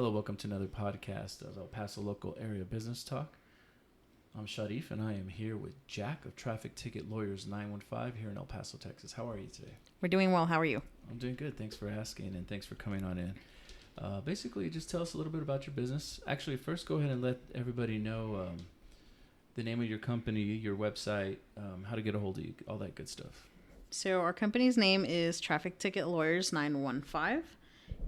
Hello, welcome to another podcast of El Paso Local Area Business Talk. I'm Sharif, and I am here with Jack of Traffic Ticket Lawyers 915 here in El Paso, Texas. How are you today? We're doing well. How are you? I'm doing good. Thanks for asking, and thanks for coming on in. Basically, just tell us a little bit about your business. Actually, first, go ahead and let everybody know the name of your company, your website, how to get a hold of you, all that good stuff. So our company's name is Traffic Ticket Lawyers 915,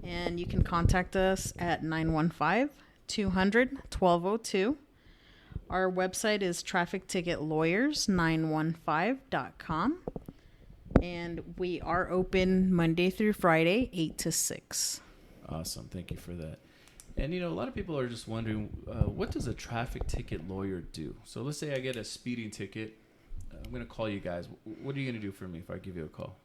and you can contact us at 915-200-1202. Our website is trafficticketlawyers915.com, and we are open Monday through Friday, 8 to 6. Awesome. Thank you for that. And, a lot of people are just wondering, what does a traffic ticket lawyer do? So let's say I get a speeding ticket. I'm going to call you guys. What are you going to do for me if I give you a call?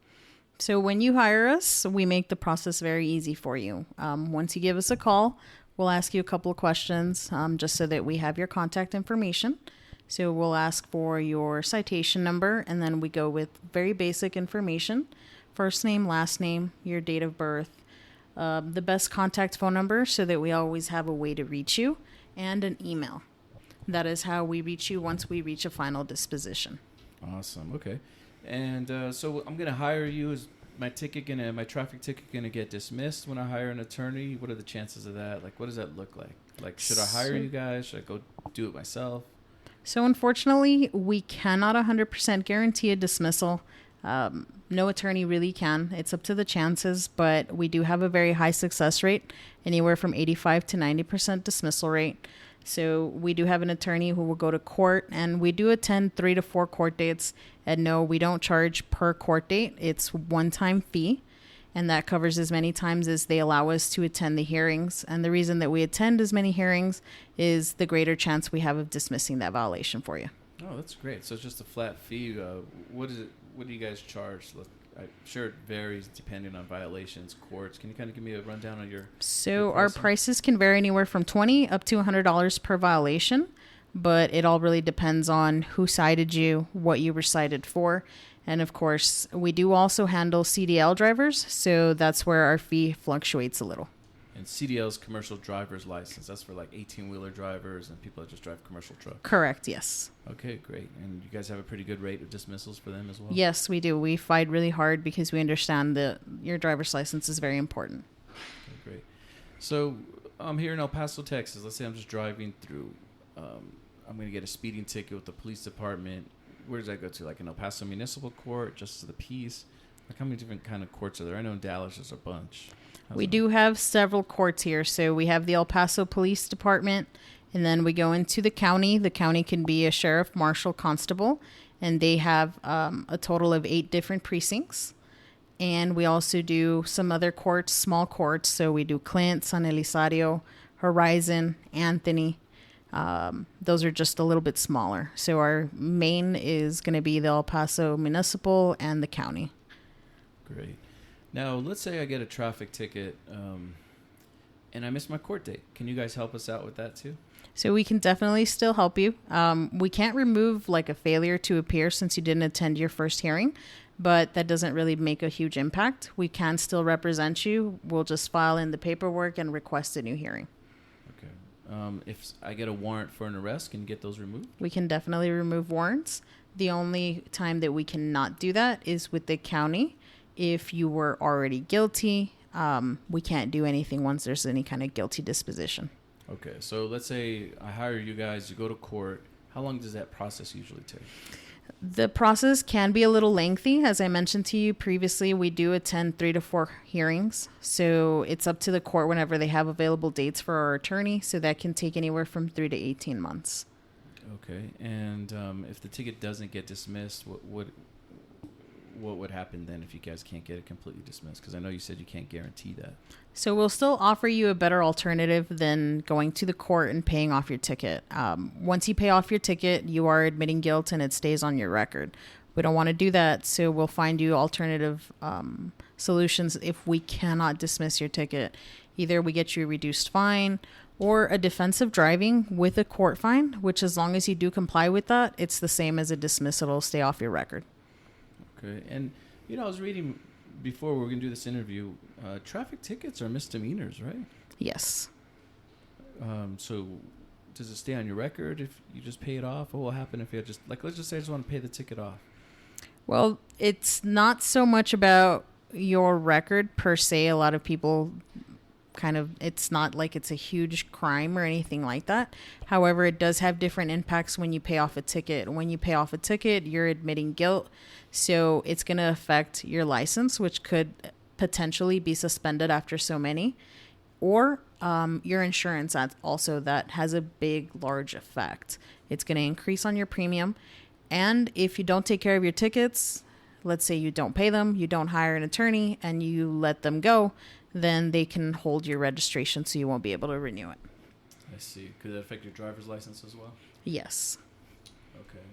So when you hire us, we make the process very easy for you. Once you give us a call, we'll ask you a couple of questions just so that we have your contact information. So we'll ask for your citation number, and then we go with very basic information: first name, last name, your date of birth, the best contact phone number so that we always have a way to reach you, and an email. That is how we reach you once we reach a final disposition. Awesome. Okay. And so I'm going to hire you. Is my traffic ticket going to get dismissed when I hire an attorney? What are the chances of that? Like, what does that look like? Like, should I hire you guys? Should I go do it myself? So unfortunately, we cannot 100% guarantee a dismissal. No attorney really can. It's up to the chances, but we do have a very high success rate, anywhere from 85 to 90% dismissal rate. So we do have an attorney who will go to court, and we do attend 3 to 4 court dates. And no, we don't charge per court date. It's one-time fee, and that covers as many times as they allow us to attend the hearings. And the reason that we attend as many hearings is the greater chance we have of dismissing that violation for you. Oh, that's great. So it's just a flat fee. What is it? What do you guys charge? I'm sure it varies depending on violations, courts. Can you kind of give me a rundown on your our prices can vary anywhere from $20 up to $100 per violation, but it all really depends on who cited you, what you were cited for. And of course, we do also handle CDL drivers, so that's where our fee fluctuates a little. And CDL's commercial driver's license. That's for like 18-wheeler drivers and people that just drive commercial trucks. Correct, yes. Okay, great. And you guys have a pretty good rate of dismissals for them as well? Yes, we do. We fight really hard because we understand that your driver's license is very important. Okay, great. So I'm here in El Paso, Texas. Let's say I'm just driving through. I'm going to get a speeding ticket with the police department. Where does that go to? Like an El Paso Municipal Court, Justice of the Peace? Like how many different kind of courts are there? I know in Dallas there's a bunch. We do have several courts here. So we have the El Paso Police Department, and then we go into the county. The county can be a sheriff, marshal, constable, and they have a total of 8 different precincts. And we also do some other courts, small courts. So we do Clint, San Elizario, Horizon, Anthony. Those are just a little bit smaller. So our main is going to be the El Paso Municipal and the county. Great. Now, let's say I get a traffic ticket and I miss my court date. Can you guys help us out with that too? So we can definitely still help you. We can't remove like a failure to appear since you didn't attend your first hearing, but that doesn't really make a huge impact. We can still represent you. We'll just file in the paperwork and request a new hearing. Okay. If I get a warrant for an arrest, can you get those removed? We can definitely remove warrants. The only time that we cannot do that is with the county. If you were already guilty, we can't do anything once there's any kind of guilty disposition. Okay, so let's say I hire you guys, you go to court. How long does that process usually take? The process can be a little lengthy. As I mentioned to you previously, we do attend 3 to 4 hearings. So it's up to the court whenever they have available dates for our attorney. So that can take anywhere from 3 to 18 months. Okay, and if the ticket doesn't get dismissed, what would happen then if you guys can't get it completely dismissed? Because I know you said you can't guarantee that. So we'll still offer you a better alternative than going to the court and paying off your ticket. Once you pay off your ticket, you are admitting guilt and it stays on your record. We don't want to do that, so we'll find you alternative solutions if we cannot dismiss your ticket. Either we get you a reduced fine or a defensive driving with a court fine, which as long as you do comply with that, it's the same as a dismissal. It'll stay off your record. Okay, and I was reading before we were going to do this interview, traffic tickets are misdemeanors, right? Yes. So does it stay on your record if you just pay it off? What will happen if you just, like, let's just say I just want to pay the ticket off? Well, it's not so much about your record per se. A lot of people it's not like it's a huge crime or anything like that. However, it does have different impacts when you pay off a ticket. When you pay off a ticket, you're admitting guilt. So it's going to affect your license, which could potentially be suspended after so many. Or your insurance also, that has a big, large effect. It's going to increase on your premium. And if you don't take care of your tickets, let's say you don't pay them, you don't hire an attorney, and you let them go, then they can hold your registration so you won't be able to renew it. I see. Could that affect your driver's license as well? Yes. Okay.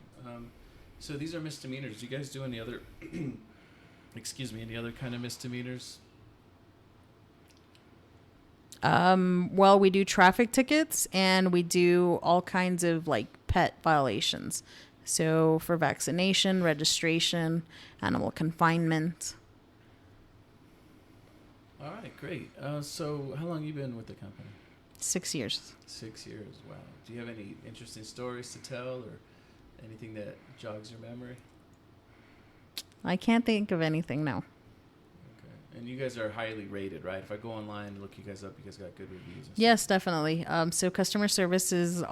So these are misdemeanors. Do you guys do any other, any other kind of misdemeanors? Well, we do traffic tickets and we do all kinds of like pet violations. So for vaccination, registration, animal confinement. All right, great. So how long have you been with the company? 6 years. 6 years, wow. Do you have any interesting stories to tell or anything that jogs your memory? I can't think of anything, no. Okay. And you guys are highly rated, right? If I go online and look you guys up, you guys got good reviews. Yes, definitely. So customer service is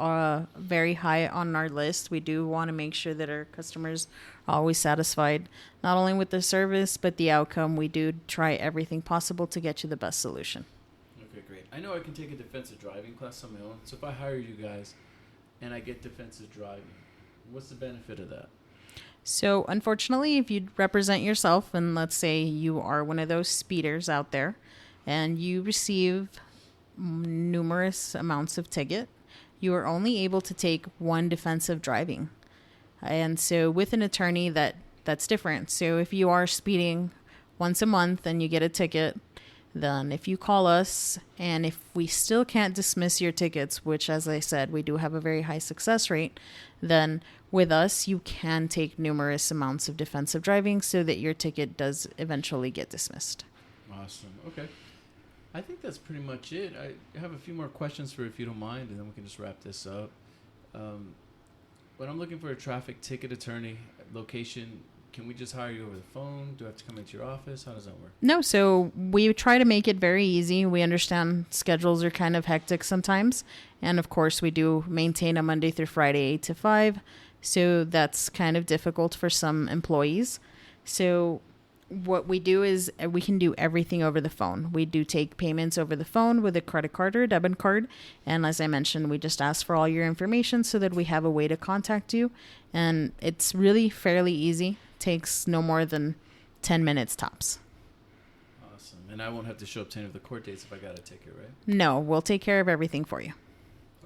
very high on our list. We do want to make sure that our customers are always satisfied, not only with the service, but the outcome. We do try everything possible to get you the best solution. Okay, great. I know I can take a defensive driving class on my own. So if I hire you guys and I get defensive driving, what's the benefit of that? So unfortunately, if you represent yourself and let's say you are one of those speeders out there and you receive numerous amounts of ticket, you are only able to take one defensive driving. And so with an attorney, that's different. So if you are speeding once a month and you get a ticket, then if you call us and if we still can't dismiss your tickets, which as I said, we do have a very high success rate, then with us, you can take numerous amounts of defensive driving so that your ticket does eventually get dismissed. Awesome. Okay. I think that's pretty much it. I have a few more questions for if you don't mind, and then we can just wrap this up. When I'm looking for a traffic ticket attorney location, can we just hire you over the phone? Do I have to come into your office? How does that work? No, so we try to make it very easy. We understand schedules are kind of hectic sometimes. And of course, we do maintain a Monday through Friday, 8 to 5. So that's kind of difficult for some employees. So what we do is we can do everything over the phone. We do take payments over the phone with a credit card or a debit card. And as I mentioned, we just ask for all your information so that we have a way to contact you. And it's really fairly easy. Takes no more than 10 minutes tops. Awesome. And I won't have to show up to any of the court dates if I got a ticket, right? No, we'll take care of everything for you.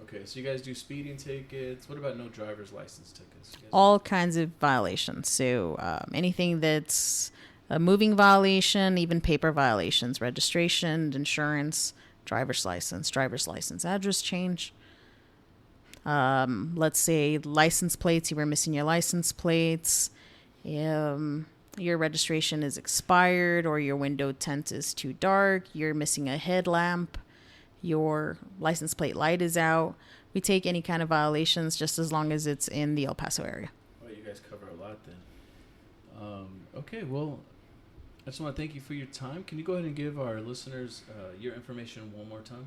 Okay, so you guys do speeding tickets. What about no driver's license tickets? All kinds of violations. So anything that's a moving violation, even paper violations, registration, insurance, driver's license address change. Let's say license plates, you were missing your license plates. Your registration is expired or your window tint is too dark. You're missing a headlamp. Your license plate light is out. We take any kind of violations just as long as it's in the El Paso area. Well, you guys cover a lot then. Okay, well, I just want to thank you for your time. Can you go ahead and give our listeners your information one more time?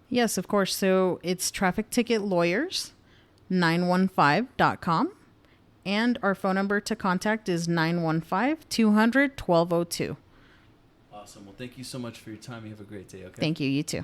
Yes, of course. So it's Traffic Ticket Lawyers, 915.com. And our phone number to contact is 915-200-1202. Awesome. Well, thank you so much for your time. You have a great day, okay? Thank you. You too.